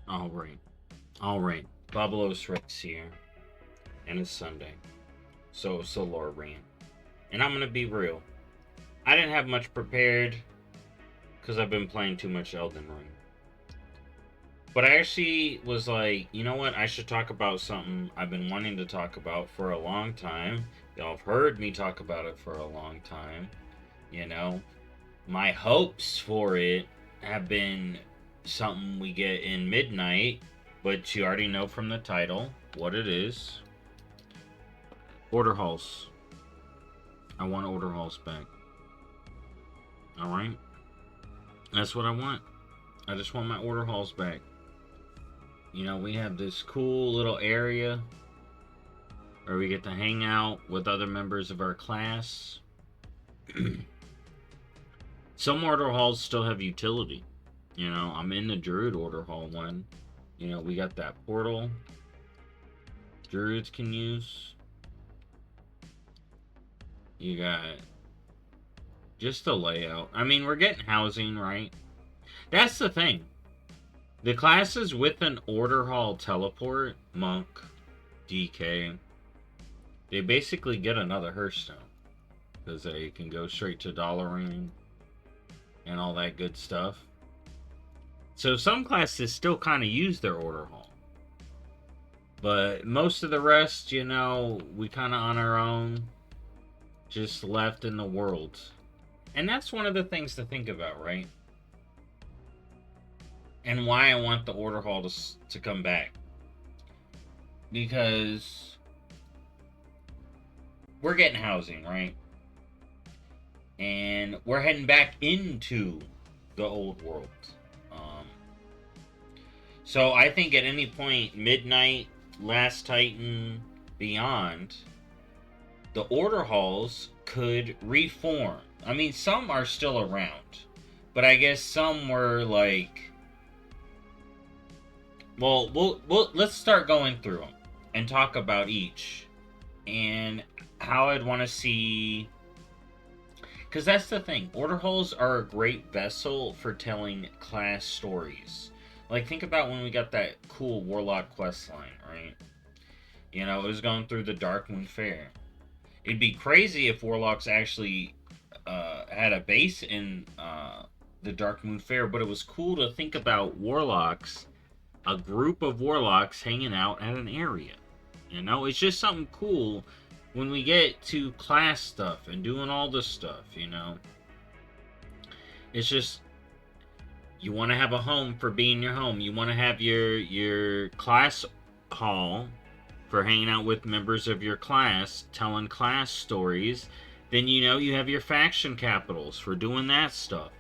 Alright. Alright. BobalosRex here. And it's Sunday. So it's a lore rant. And I'm gonna be real. I didn't have much prepared because I've been playing too much Elden Ring. But I actually was like, you know what? I should talk about something I've been wanting to talk about for a long time. Y'all have heard me talk about it for a long time. You know, my hopes for it have been something we get in Midnight, but you already know from the title what it is. Order halls. I want order halls back. Alright? That's what I want. I just want my order halls back. You know, we have this cool little area where we get to hang out with other members of our class. Some order halls still have utility. You know, I'm in the Druid order hall one. You know, we got that portal Druids can use. You got just the layout. I mean, we're getting housing, right? That's the thing. The classes with an order hall teleport, Monk, DK, they basically get another Hearthstone. Because they can go straight to Dollaring and all that good stuff. So some classes still kind of use their order hall. But most of the rest, you know, we kind of on our own, just left in the world. And that's one of the things to think about, right? And why I want the order hall to come back. Because we're getting housing, right? And we're heading back into the old world. So I think at any point, Midnight, Last Titan, beyond, the order halls could reform. I mean, some are still around, but I guess some were like, well, let's start going through them and talk about each and how I'd want to see. Because that's the thing, order halls are a great vessel for telling class stories. Like, think about when we got that cool Warlock quest line, right? You know, it was going through the Darkmoon Fair. It'd be crazy if Warlocks actually had a base in the Darkmoon Fair, but it was cool to think about Warlocks, a group of Warlocks hanging out at an area. You know, it's just something cool when we get to class stuff and doing all this stuff, you know. It's just, you want to have a home for being your home. You want to have your class hall for hanging out with members of your class, telling class stories. Then, you know, you have your faction capitals for doing that stuff.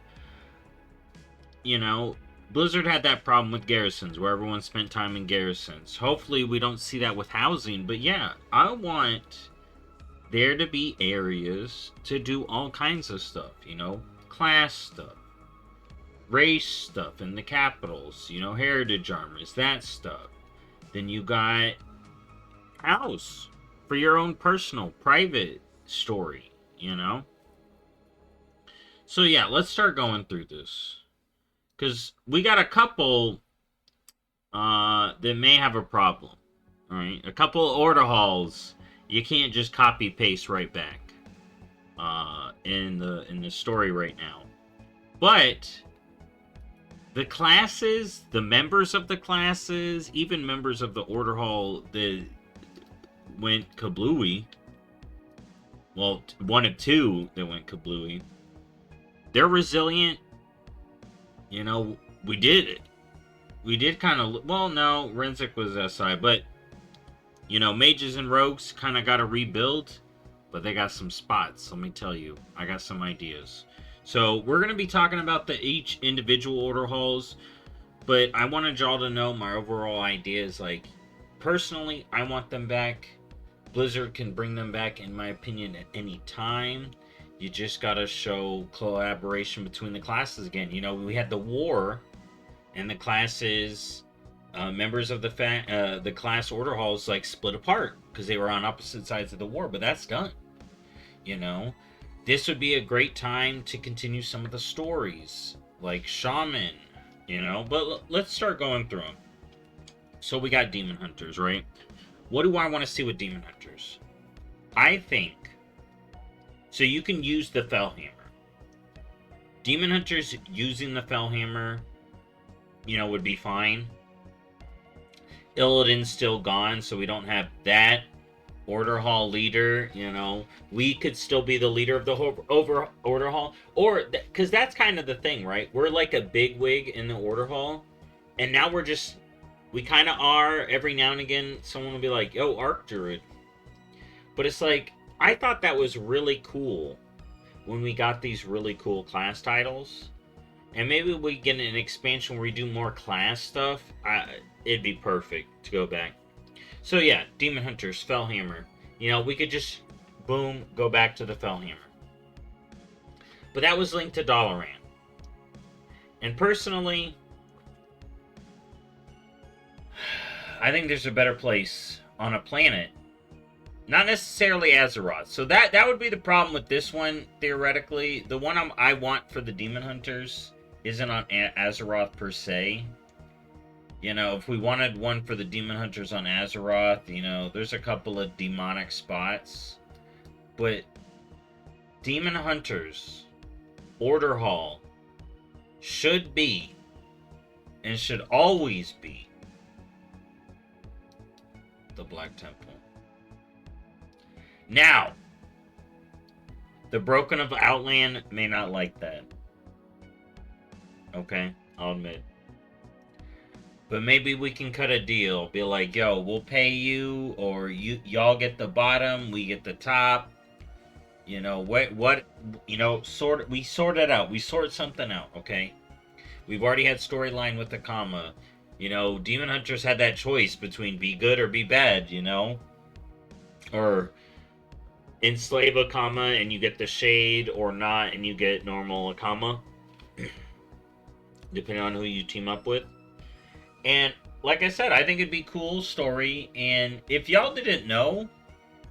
You know, Blizzard had that problem with garrisons, where everyone spent time in garrisons. Hopefully we don't see that with housing, but yeah, I want there to be areas to do all kinds of stuff, you know, class stuff, race stuff in the capitals, you know, heritage armors, that stuff. Then you got house for your own personal, private story, you know? So yeah, let's start going through this. Because we got a couple that may have a problem, alright? A couple order halls you can't just copy paste right back in the story right now. But the classes, the members of the classes, even members of the order hall that went kablooey, well, one of two that went kablooey, they're resilient. You know, we did it. We did kind of, well, no, Renzik was SI, but, you know, mages and rogues kind of got to rebuild, but they got some spots, let me tell you. I got some ideas. So, we're going to be talking about each individual order halls, but I wanted y'all to know my overall ideas. Like, personally, I want them back. Blizzard can bring them back, in my opinion, at any time. You just gotta show collaboration between the classes again. You know, we had the war, and the classes, members of the class order halls, like, split apart because they were on opposite sides of the war. But that's done. You know, this would be a great time to continue some of the stories, like Shaman. You know, but let's start going through them. So we got Demon Hunters, right? What do I want to see with Demon Hunters? I think... So you can use the Fellhammer. Demon Hunters using the Fellhammer, you know, would be fine. Illidan's still gone, so we don't have that Order Hall leader, you know. We could still be the leader of the whole Order Hall. Or, because that's kind of the thing, right? We're like a big wig in the Order Hall. And now we're just... We kind of are. Every now and again, someone will be like, yo, Arc Druid. But it's like, I thought that was really cool when we got these really cool class titles. And maybe we get an expansion where we do more class stuff. It'd be perfect to go back. So yeah, Demon Hunters, Fellhammer. You know, we could just, boom, go back to the Fellhammer. But that was linked to Dalaran. And personally, I think there's a better place on a planet. Not necessarily Azeroth. So that would be the problem with this one, theoretically. The one I want for the Demon Hunters isn't on Azeroth per se. You know, if we wanted one for the Demon Hunters on Azeroth, you know, there's a couple of demonic spots. But Demon Hunters, Order Hall, should be, and should always be, the Black Temple. Now, the Broken of Outland may not like that. Okay, I'll admit. But maybe we can cut a deal. Be like, yo, we'll pay you, or y'all get the bottom, we get the top. You know, what you know, we sort it out. We sort something out, okay? We've already had storyline with the comma. You know, Demon Hunters had that choice between be good or be bad, you know? Or enslave a comma and you get the shade, or not and you get normal a comma. Depending on who you team up with. And like I said, I think it'd be cool story. And if y'all didn't know,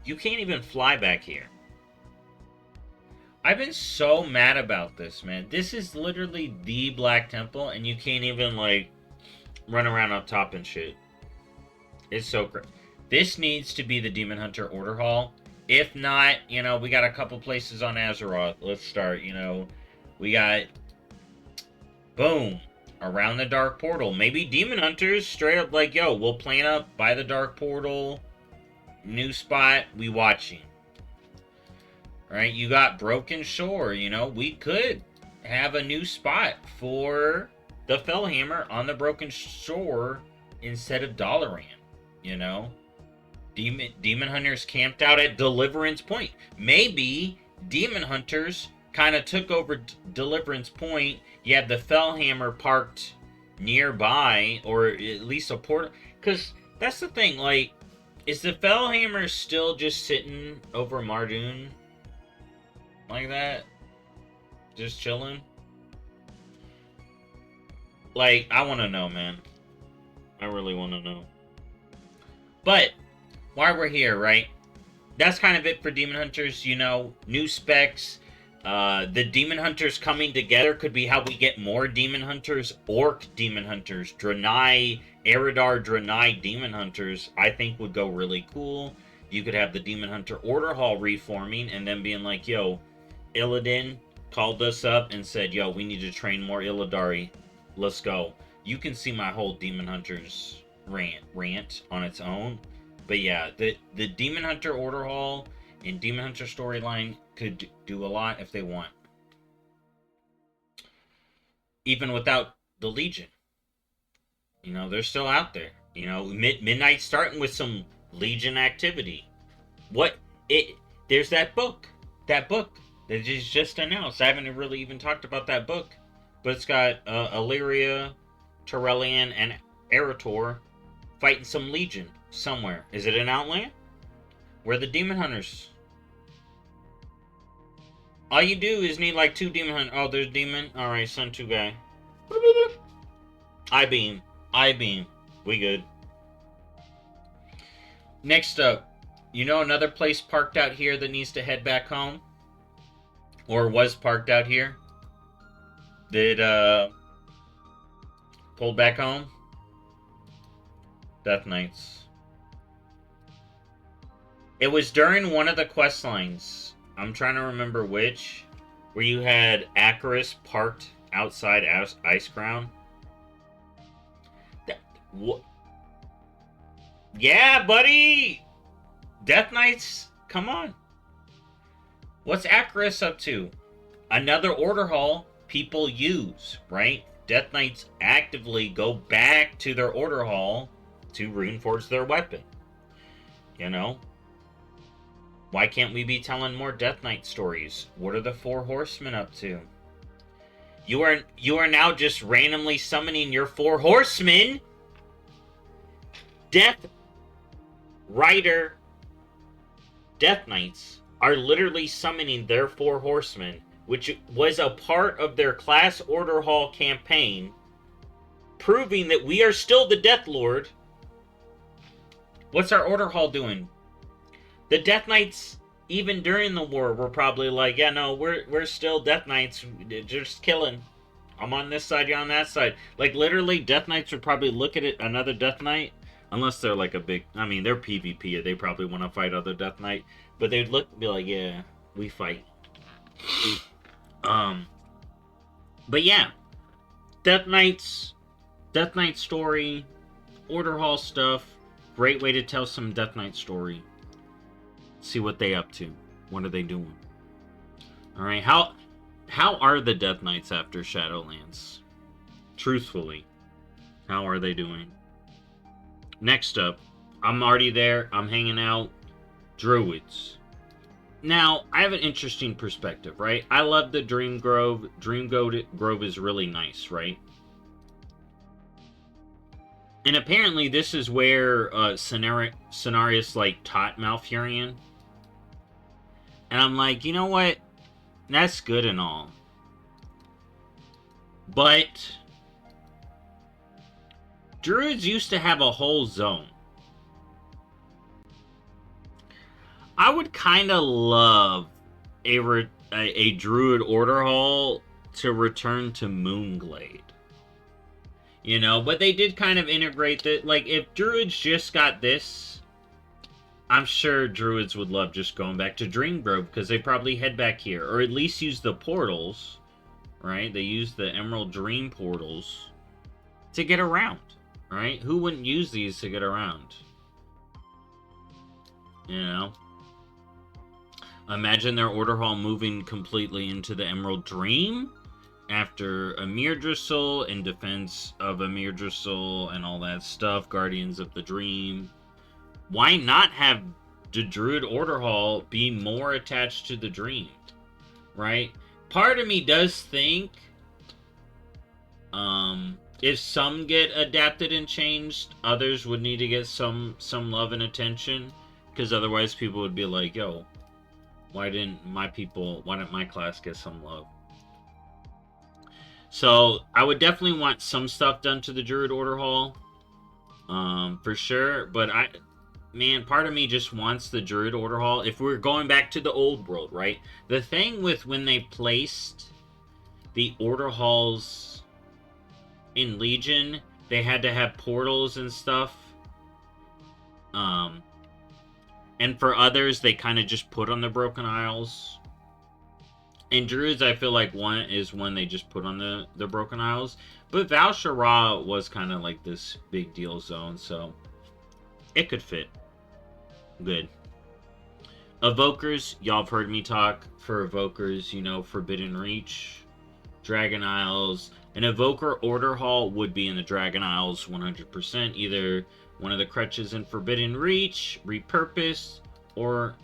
you can't even fly back here. I've been so mad about this, man. This is literally the Black Temple, and you can't even, like, run around up top and shit. It's so crazy. This needs to be the Demon Hunter Order Hall. If not, you know, we got a couple places on Azeroth. Let's start, you know. We got... Boom. Around the Dark Portal. Maybe Demon Hunters straight up like, yo, we'll plan up by the Dark Portal. New spot. We watching. Right? You got Broken Shore. You know, we could have a new spot for the Fellhammer on the Broken Shore instead of Dalaran. You know? Demon Hunters camped out at Deliverance Point. Maybe Demon Hunters kind of took over Deliverance Point. You had the Fellhammer parked nearby, or at least a port. Because that's the thing, like, is the Fellhammer still just sitting over Mardoon? Like that? Just chilling? Like, I want to know, man. I really want to know. But, while we're here, right? That's kind of it for Demon Hunters, you know, new specs. The Demon Hunters coming together could be how we get more Demon Hunters, Orc Demon Hunters, Draenei, Eridar Draenei Demon Hunters, I think would go really cool. You could have the Demon Hunter Order Hall reforming and then being like, yo, Illidan called us up and said, yo, we need to train more Illidari. Let's go. You can see my whole Demon Hunters rant on its own. But yeah, the Demon Hunter Order Hall and Demon Hunter storyline could do a lot if they want. Even without the Legion. You know, they're still out there. You know, Midnight starting with some Legion activity. There's that book. That book that is just announced. I haven't really even talked about that book. But it's got Illyria, Torellian, and Eretor fighting some Legion somewhere. Is it an Outland? Where the Demon Hunters? All you do is need like 2 Demon Hunters. Oh, there's Demon. Alright, Sun 2 guy. I-beam. We good. Next up, you know another place parked out here that needs to head back home? Or was parked out here? That, pulled back home? Death Knights. It was during one of the quest lines. I'm trying to remember which. Where you had Acaris parked outside Icecrown. What? Yeah, buddy! Death Knights, come on. What's Acaris up to? Another order hall people use, right? Death Knights actively go back to their order hall to reinforce their weapon. You know? Why can't we be telling more Death Knight stories? What are the Four Horsemen up to? You are now just randomly summoning your Four Horsemen. Death Rider Death Knights are literally summoning their Four Horsemen, which was a part of their Class Order Hall campaign, proving that we are still the Death Lord. What's our Order Hall doing? The Death Knights, even during the war, were probably like, yeah, no, we're still Death Knights, just killing. I'm on this side, you're on that side. Like, literally, Death Knights would probably look at it, another Death Knight, unless they're like a big, I mean, they're PvP, they probably want to fight other Death Knight, but they'd be like, yeah, we fight. But yeah, Death Knight story, Order Hall stuff, great way to tell some Death Knight story. See what they up to. What are they doing? Alright, how are the Death Knights after Shadowlands? Truthfully, how are they doing? Next up, I'm already there, I'm hanging out, Druids. Now, I have an interesting perspective, right? I love the Dream Grove. Dream Grove is really nice, right? And apparently this is where Cenarius, like, taught Malfurion. And I'm like, you know what? That's good and all. But Druids used to have a whole zone. I would kind of love a Druid Order Hall to return to Moonglade. You know, but they did kind of integrate that. Like, if Druids just got this, I'm sure Druids would love just going back to Dreamgrove, because they probably head back here. Or at least use the portals, right? They use the Emerald Dream portals to get around, right? Who wouldn't use these to get around? You know? Imagine their Order Hall moving completely into the Emerald Dream after Amirdrassil, in defense of Amirdrassil and all that stuff, Guardians of the Dream. Why not have the Druid Order Hall be more attached to the Dream, right? Part of me does think if some get adapted and changed, others would need to get some love and attention, because otherwise people would be like, yo, why didn't my class get some love? So I would definitely want some stuff done to the Druid Order Hall, for sure. But part of me just wants the Druid Order Hall. If we're going back to the old world, right? The thing with when they placed the Order Halls in Legion, they had to have portals and stuff. And for others, they kind of just put on the Broken Isles. And Druids, I feel like one is when they just put on the Broken Isles. But Val'sharah was kind of like this big deal zone, so it could fit. Good. Evokers, y'all have heard me talk for Evokers, you know, Forbidden Reach, Dragon Isles. An Evoker Order Hall would be in the Dragon Isles 100%. Either one of the crutches in Forbidden Reach, repurposed, or,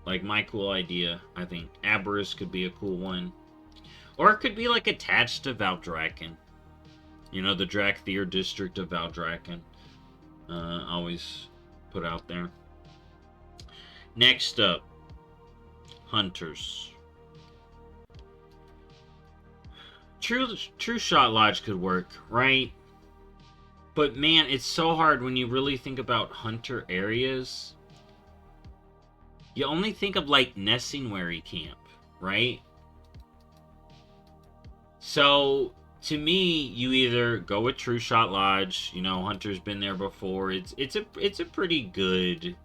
like, my cool idea, I think Aberrus could be a cool one. Or it could be, like, attached to Valdrakken. You know, the Drakthir district of Valdrakken. Always put out there. Next up, Hunters. True Shot Lodge could work, right? But man, it's so hard when you really think about Hunter areas. You only think of, like, Nessingwary Camp, right? So, to me, you either go with True Shot Lodge. You know, Hunter's been there before. It's a pretty good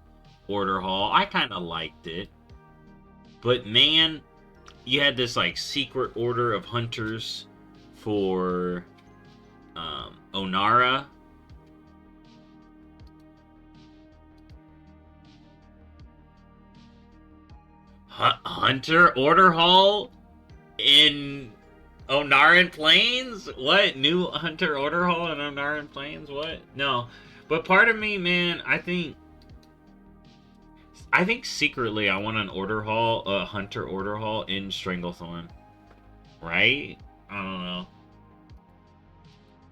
order hall. I kind of liked it, but man, you had this like secret order of hunters for Onara. Hunter order hall in Onaran Plains? What? New Hunter order hall in Onaran Plains? What? No. But part of me, man, I think secretly I want an order hall, a Hunter order hall in Stranglethorn. Right? I don't know.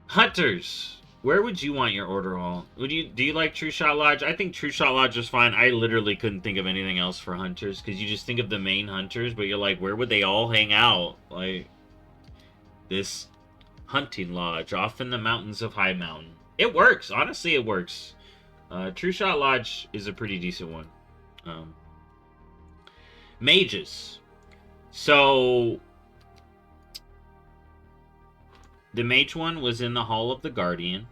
Hunters! Where would you want your order hall? Do you like True Shot Lodge? I think True Shot Lodge is fine. I literally couldn't think of anything else for hunters because you just think of the main hunters, but you're like, where would they all hang out? Like this hunting lodge off in the mountains of High Mountain. It works. Honestly, it works. True Shot Lodge is a pretty decent one. Mages. So the mage one was in the Hall of the Guardian,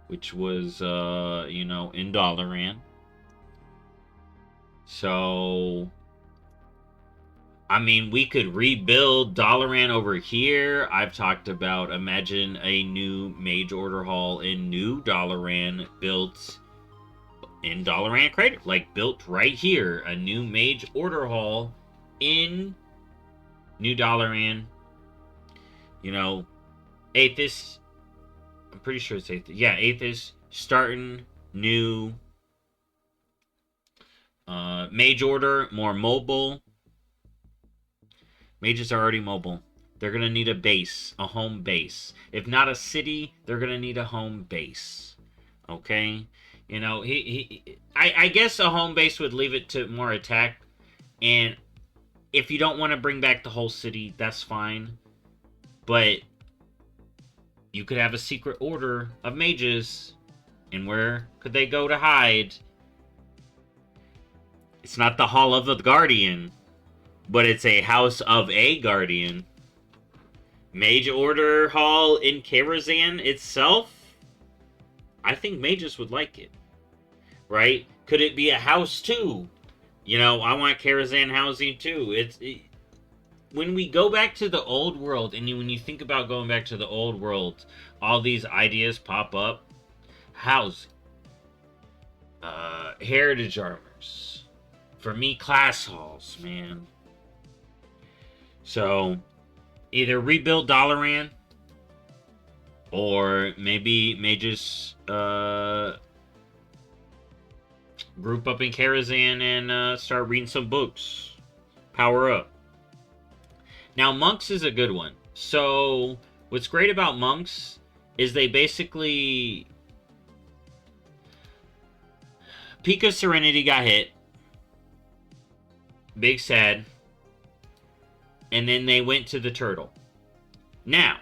which was, in Dalaran. So, I mean, we could rebuild Dalaran over here. I've talked about, imagine a new Mage Order Hall in New Dalaran built in Dalaran Crater. Like, built right here. A new Mage Order Hall in New Dalaran. You know, Aethys, I'm pretty sure it's Aethys. Yeah, Aethys starting new Mage Order, more mobile. Mages are already mobile. They're going to need a base, a home base. If not a city, they're going to need a home base. Okay? You know, I guess a home base would leave it to more attack. And if you don't want to bring back the whole city, that's fine. But you could have a secret order of mages. And where could they go to hide? It's not the Hall of the Guardian, but it's a House of a Guardian. Mage Order Hall in Karazhan itself? I think mages would like it. Right? Could it be a house too? You know, I want Karazhan housing too. When we go back to the old world, and when you think about going back to the old world, all these ideas pop up. Housing. Heritage armors. For me, class halls, man. So, either rebuild Dalaran, or maybe mages group up in Karazhan and start reading some books. Power up. Now, monks is a good one. So, what's great about monks is they basically... Peak of Serenity got hit. Big sad. And then they went to the Turtle. Now,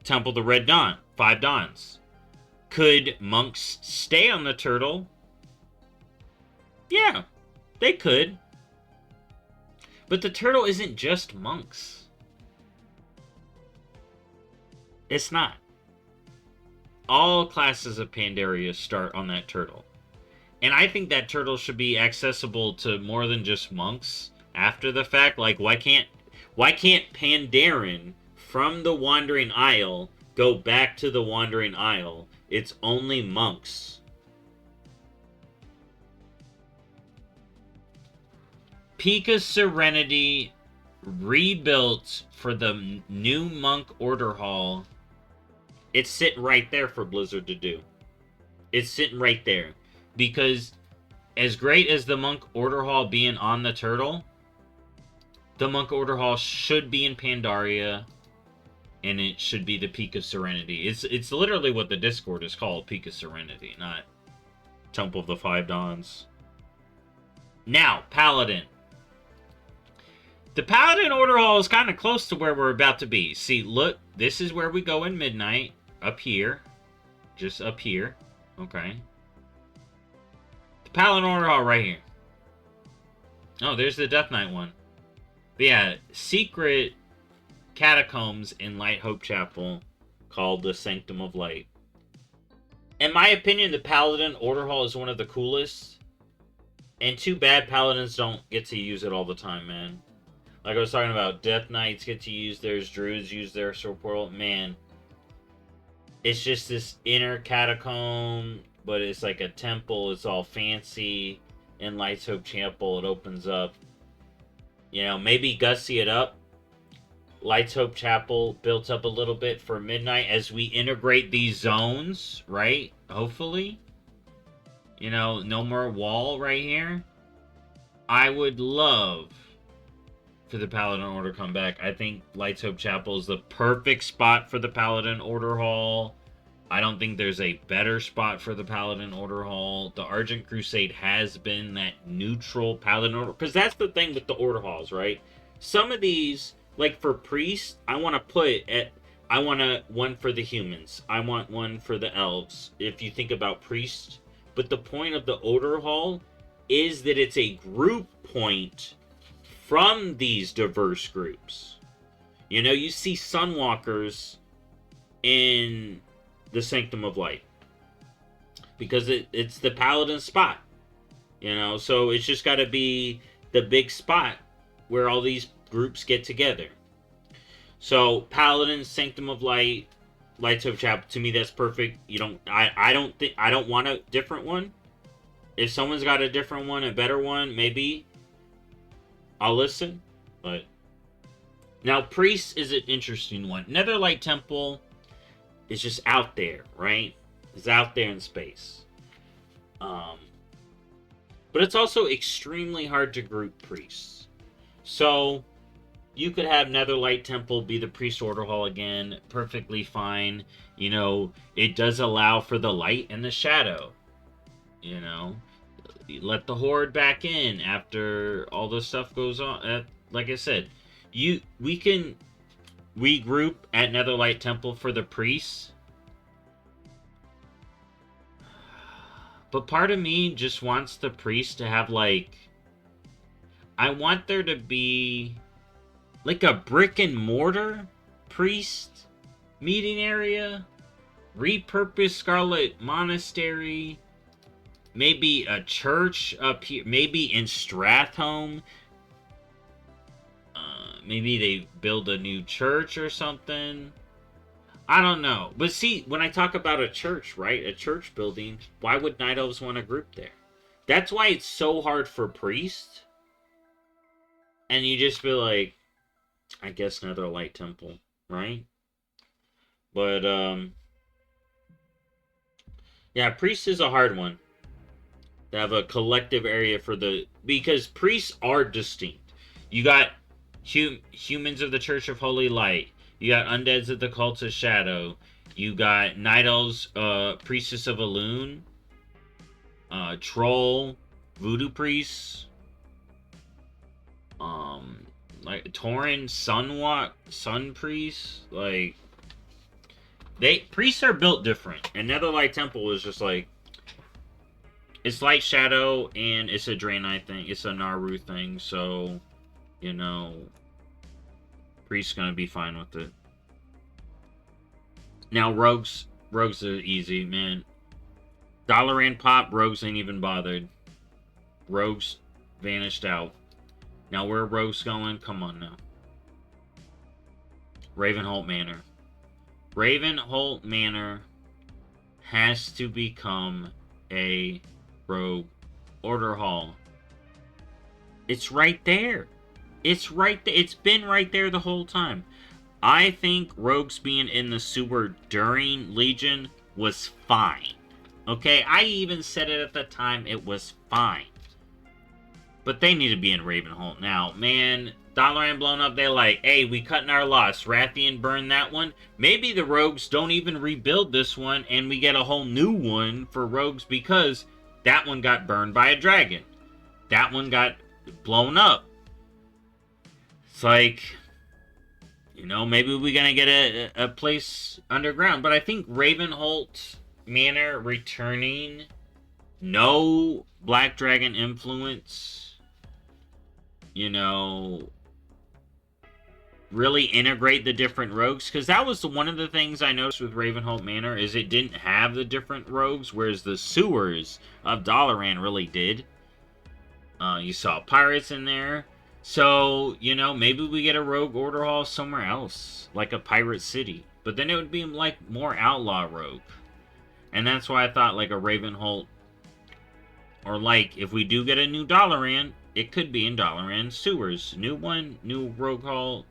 Temple of the Red Dawn. 5 Dawns. Could monks stay on the Turtle? Yeah, they could. But the Turtle isn't just monks. It's not. All classes of Pandaria start on that Turtle. And I think that Turtle should be accessible to more than just monks after the fact. Like, why can't Pandaren from the Wandering Isle go back to the Wandering Isle? It's only monks. Peak of Serenity rebuilt for the new Monk Order Hall. It's sitting right there for Blizzard to do. It's sitting right there. Because as great as the Monk Order Hall being on the Turtle, the Monk Order Hall should be in Pandaria, and it should be the Peak of Serenity. It's literally what the Discord is called, Peak of Serenity, not Temple of the 5 Dawns. Now, Paladin. The Paladin Order Hall is kind of close to where we're about to be. See, look, this is where we go in Midnight. Up here. Just up here. Okay. The Paladin Order Hall right here. Oh, there's the Death Knight one. But yeah, secret catacombs in Light Hope Chapel called the Sanctum of Light. In my opinion, the Paladin Order Hall is one of the coolest. And too bad Paladins don't get to use it all the time, man. Like I was talking about, Death Knights get to use theirs, Druids use their Sword Portal. Man, it's just this inner catacomb, but it's like a temple. It's all fancy. In Light's Hope Chapel, it opens up. You know, maybe gussy it up. Light's Hope Chapel built up a little bit for midnight as we integrate these zones, right? Hopefully. You know, no more wall right here. I would love for the Paladin Order to come back. I think Light's Hope Chapel is the perfect spot for the Paladin Order Hall. I don't think there's a better spot for the Paladin Order Hall. The Argent Crusade has been that neutral Paladin Order. Because that's the thing with the Order Halls, right? Some of these, like for Priests, I want one for the humans. I want one for the elves, if you think about Priests. But the point of the Order Hall is that it's a group point from these diverse groups. You know, you see Sunwalkers in the Sanctum of Light because it's the Paladin spot, you know, so it's just got to be the big spot where all these groups get together. So Paladin, Sanctum of Light, Light's Hope Chapel, to me that's perfect. I don't want a different one. If someone's got a different one, a better one, maybe I'll listen. But now Priest is an interesting one. Netherlight Temple is just out there, right? It's out there in space. But it's also extremely hard to group priests. So you could have Netherlight Temple be the Priest Order Hall again, perfectly fine. You know, it does allow for the light and the shadow. You know, let the Horde back in after all this stuff goes on. Like I said, we can regroup at Netherlight Temple for the priests. But part of me just wants the priest to have, like, I want there to be like a brick and mortar priest meeting area, repurposed Scarlet Monastery, maybe a church up here, maybe in Strathholm. Maybe they build a new church or something. I don't know. But see, when I talk about a church, right? A church building, why would Night Elves want a group there? That's why it's so hard for priests. And you just feel like, I guess Netherlight Temple, right? But, yeah, priest is a hard one. To have a collective area for because priests are distinct. You got humans of the Church of Holy Light. You got undeads of the Cult of Shadow. You got Night Elves, Priestess of Elune, Troll, Voodoo Priests, like Tauren, Sun Priests. Like, priests are built different. And Netherlight Temple is just like, it's Light Shadow and it's a Draenei thing. It's a Naru thing, so, you know, priest's gonna be fine with it. Now, rogues are easy, man. Dalaran pop, rogues ain't even bothered. Rogues vanished out. Now, where are rogues going? Come on now. Ravenholt Manor. Ravenholt Manor has to become a rogue order hall. It's right there. It's right there. It's been right there the whole time. I think rogues being in the sewer during Legion was fine. Okay, I even said it at the time. It was fine. But they need to be in Ravenholt now. Man, Dalaran blown up. They're like, hey, we cutting our loss. Rathian burned that one. Maybe the rogues don't even rebuild this one and we get a whole new one for rogues because that one got burned by a dragon. That one got blown up. It's like, you know, maybe we're going to get a place underground. But I think Ravenholt Manor returning, no Black Dragon influence, you know, really integrate the different rogues, because that was one of the things I noticed with Ravenholt Manor is it didn't have the different rogues, whereas the sewers of Dalaran really did. You saw pirates in there. So, you know, maybe we get a rogue order hall somewhere else, like a pirate city. But then it would be like more outlaw rogue. And that's why I thought like a Ravenholt, or like if we do get a new Dalaran, it could be in Dalaran sewers. New one, new rogue hall,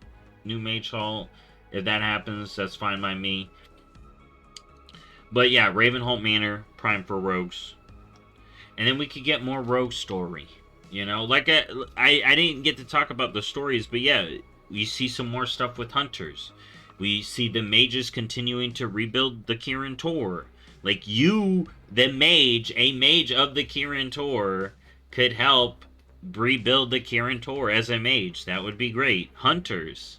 new mage hall. If that happens, that's fine by me. But yeah, Ravenholt Manor, prime for rogues. And then we could get more rogue story. You know, like I didn't get to talk about the stories, but yeah, we see some more stuff with hunters. We see the mages continuing to rebuild the Kirin Tor. Like you, the mage, a mage of the Kirin Tor, could help rebuild the Kirin Tor as a mage. That would be great. Hunters.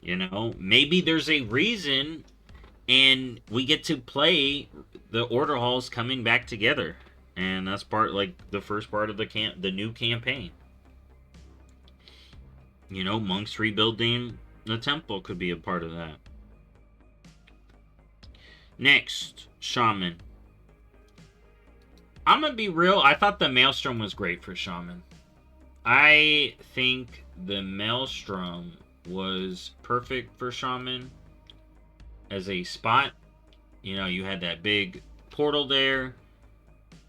You know, maybe there's a reason and we get to play the order halls coming back together. And that's part, like, the first part of the new campaign. You know, monks rebuilding the temple could be a part of that. Next, Shaman. I'm gonna be real, I thought the Maelstrom was great for Shaman. I think the Maelstrom was perfect for Shaman as a spot. You know, you had that big portal there.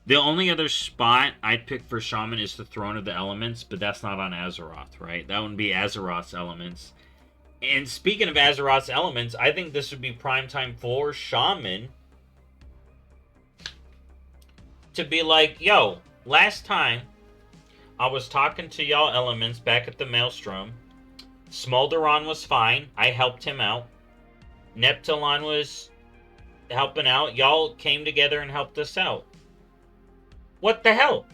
The only other spot I'd pick for Shaman is the Throne of the Elements, but that's not on Azeroth, right? That would be Azeroth's Elements. And speaking of Azeroth's Elements, I think this would be prime time for Shaman to be like, yo, last time I was talking to y'all Elements back at the Maelstrom. Smolderon was fine. I helped him out. Neptulon was helping out. Y'all came together and helped us out. What the hell?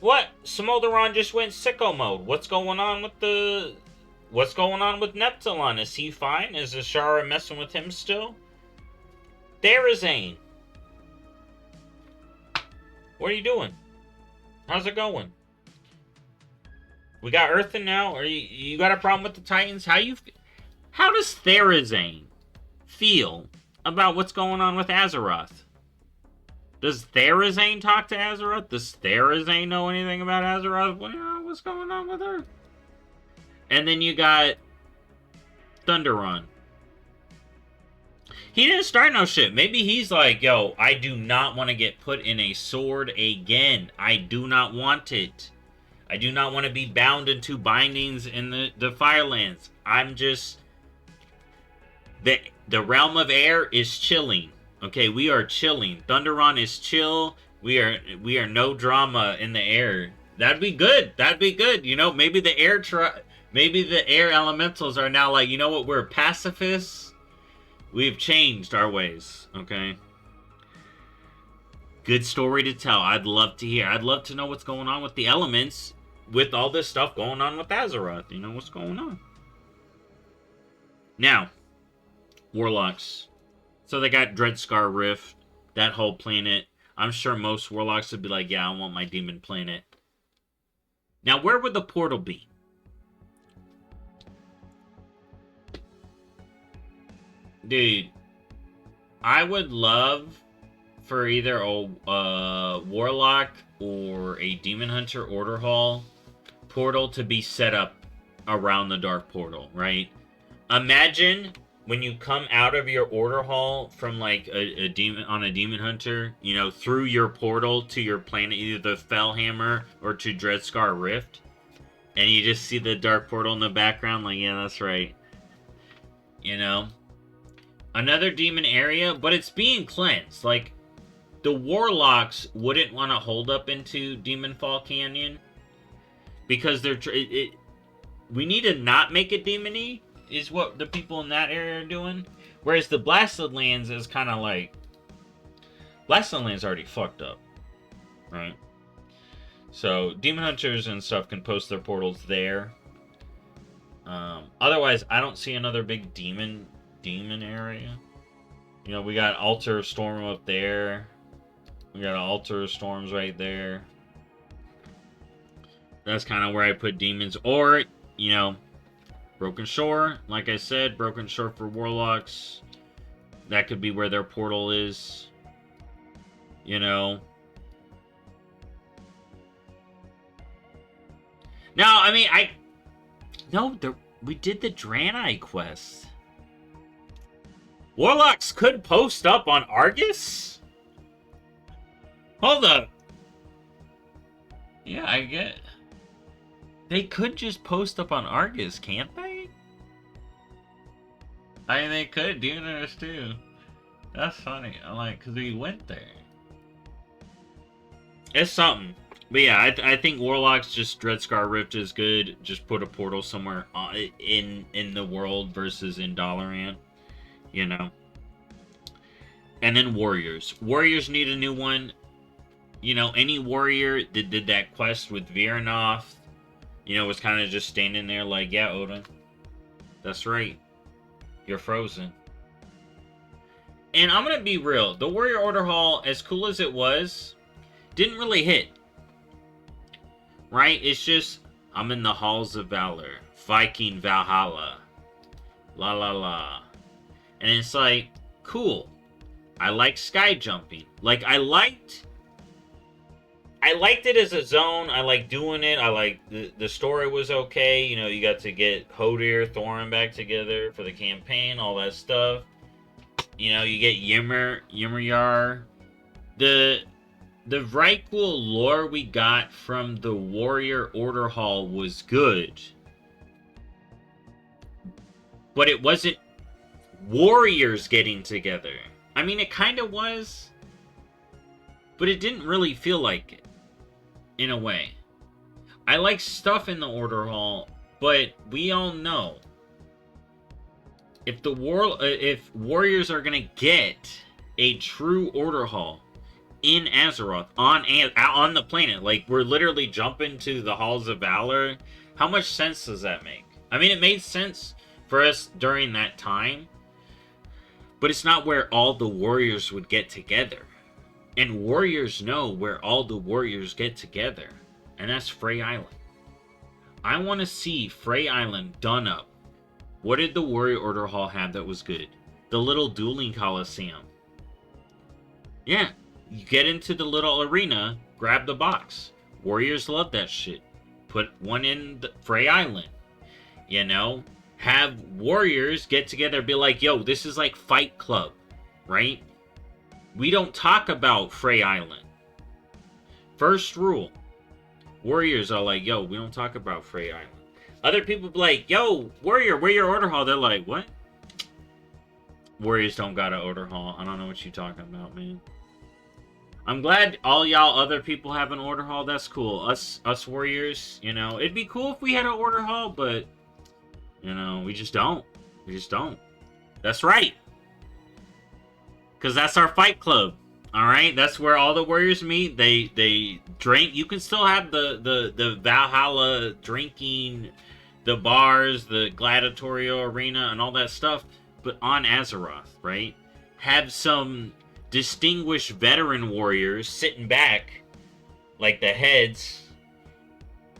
What? Smolderon just went sicko mode. What's going on with Neptulon? Is he fine? Is Ashara messing with him still? Therazane. What are you doing? How's it going? We got Earthen now? Or you got a problem with the Titans? How does Therazane feel about what's going on with Azeroth? Does Therazane talk to Azeroth? Does Therazane know anything about Azeroth? What's going on with her? And then you got Thunderon. He didn't start no shit. Maybe he's like, yo, I do not want to get put in a sword again. I do not want it. I do not want to be bound into bindings in the Firelands. I'm just... The realm of air is chilling. Okay, we are chilling. Thunderon is chill. We are no drama in the air. That'd be good. That'd be good. You know, maybe the air elementals are now like, you know what? We're pacifists. We've changed our ways. Okay. Good story to tell. I'd love to hear. I'd love to know what's going on with the elements with all this stuff going on with Azeroth. You know what's going on. Now, Warlocks. So they got Dreadscar Rift, that whole planet. I'm sure most Warlocks would be like, yeah, I want my Demon Planet. Now, where would the portal be? Dude, I would love for either a Warlock or a Demon Hunter Order Hall portal to be set up around the Dark Portal, right? Imagine... when you come out of your order hall from like a demon hunter, you know, through your portal to your planet, either the Fellhammer or to Dreadscar Rift, and you just see the dark portal in the background, like, yeah, that's right. You know, another demon area, but it's being cleansed. Like, the Warlocks wouldn't want to hold up into Demonfall Canyon because we need to not make it demony. Is what the people in that area are doing. Whereas the Blasted Lands is kind of like... Blasted Lands already fucked up. Right? So, Demon Hunters and stuff can post their portals there. Otherwise, I don't see another big demon area. You know, we got Altar of Storm up there. We got an Altar of Storms right there. That's kind of where I put demons. Or, you know... Broken Shore, like I said, Broken Shore for Warlocks. That could be where their portal is. You know. No, I mean, No, we did the Draenei quest. Warlocks could post up on Argus? Hold up. Yeah, I get... They could just post up on Argus, can't they? I mean, they could do this too. That's funny. I'm like, because we went there. It's something. But yeah, I think Warlocks, just Dreadscar Rift is good. Just put a portal somewhere in the world versus in Dalaran. You know. And then Warriors. Warriors need a new one. You know, any warrior that did that quest with Viranoth, you know, was kind of just standing there like, yeah, Odin. That's right. You're frozen. And I'm going to be real. The Warrior Order Hall, as cool as it was, didn't really hit. Right? It's just, I'm in the Halls of Valor. Viking Valhalla. La la la. And it's like, cool. I like sky jumping. Like, I liked it as a zone. I like doing it. I like the story was okay. You know, you got to get Hodir, Thorin back together for the campaign, all that stuff. You know, you get Ymir. The Vrykul lore we got from the Warrior Order Hall was good. But it wasn't warriors getting together. I mean, it kind of was. But it didn't really feel like it. In a way. I like stuff in the Order Hall, but we all know if if warriors are gonna get a true Order Hall in Azeroth on the planet, like we're literally jumping to the Halls of Valor, how much sense does that make? I mean, it made sense for us during that time, but it's not where all the warriors would get together. And warriors know where all the warriors get together. And that's Frey Island. I want to see Frey Island done up. What did the Warrior Order Hall have that was good? The little dueling coliseum. Yeah. You get into the little arena, grab the box. Warriors love that shit. Put one in the Frey Island. You know? Have warriors get together and be like, yo, this is like Fight Club. Right? We don't talk about Frey Island. First rule. Warriors are like, yo, we don't talk about Frey Island. Other people be like, yo, Warrior, where your Order Hall? They're like, what? Warriors don't got an Order Hall. I don't know what you talking about, man. I'm glad all y'all other people have an Order Hall. That's cool. Us Warriors, you know, it'd be cool if we had an Order Hall, but, you know, we just don't. We just don't. That's right. Because that's our fight club. Alright? That's where all the warriors meet. They drink. You can still have the Valhalla drinking, the bars, the gladiatorial arena, and all that stuff. But on Azeroth, right? Have some distinguished veteran warriors sitting back, like the heads,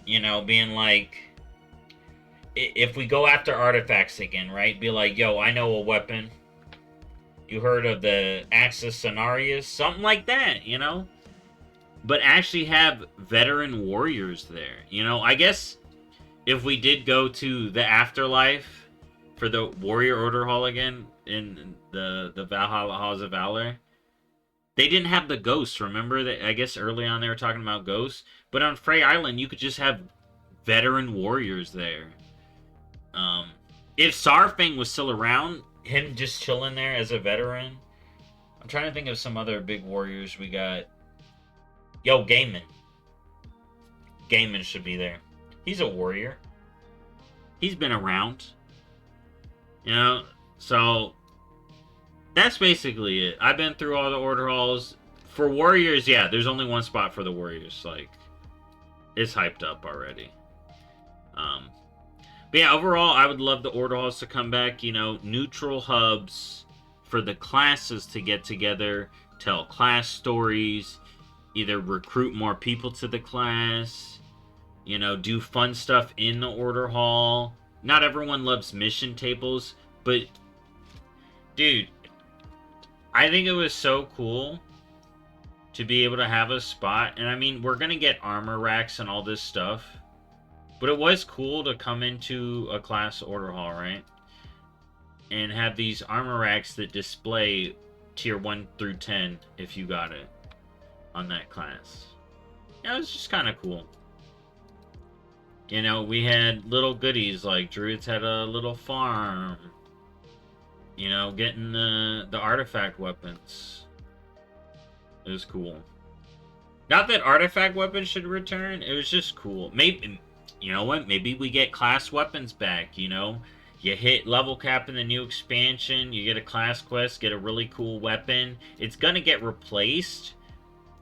you know, being like, if we go after artifacts again, right? Be like, yo, I know a weapon. You heard of the Axis Cenarius? Something like that, you know? But actually have veteran warriors there. You know, I guess if we did go to the Afterlife for the Warrior Order Hall again in the Valhalla Halls of Valor, they didn't have the ghosts, remember? That I guess early on they were talking about ghosts. But on Frey Island, you could just have veteran warriors there. If Sarfang was still around, him just chilling there as a veteran. I'm trying to think of some other big warriors we got. Yo, Gaiman. Gaiman should be there. He's a warrior. He's been around. You know, so that's basically it. I've been through all the order halls. For warriors, yeah, there's only one spot for the warriors. Like, it's hyped up already. But yeah, overall, I would love the order halls to come back. You know, neutral hubs for the classes to get together, tell class stories, either recruit more people to the class, you know, do fun stuff in the order hall. not everyone loves mission tables, but dude, I think it was so cool to be able to have a spot. And I mean, we're gonna get armor racks and all this stuff, but it was cool to come into a class order hall, right? And have these armor racks that display tier 1 through 10 if you got it on that class. Yeah, it was just kind of cool. You know, we had little goodies like Druids had a little farm. You know, getting the artifact weapons. It was cool. Not that artifact weapons should return. It was just cool. Maybe, you know what? Maybe we get class weapons back, you know? You hit level cap in the new expansion, you get a class quest, get a really cool weapon. It's gonna get replaced,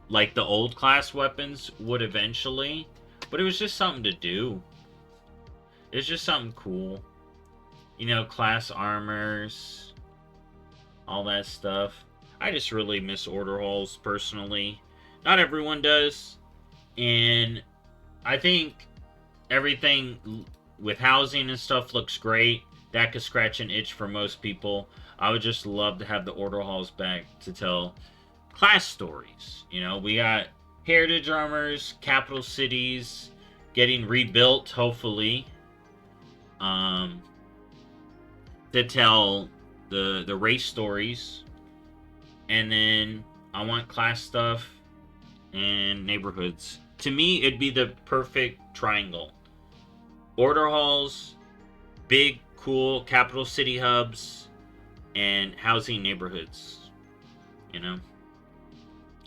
like the old class weapons would eventually. But it was just something to do. It's just something cool. You know, class armors, all that stuff. I just really miss order halls, personally. Not everyone does. And I think everything with housing and stuff looks great. That could scratch an itch for most people. I would just love to have the order halls back to tell class stories. You know, we got heritage armors, capital cities getting rebuilt, hopefully, to tell the race stories. And then I want class stuff and neighborhoods. To me, it'd be the perfect triangle. Order halls, big, cool capital city hubs, and housing neighborhoods. You know?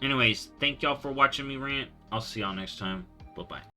Anyways, thank y'all for watching me rant. I'll see y'all next time. Bye-bye.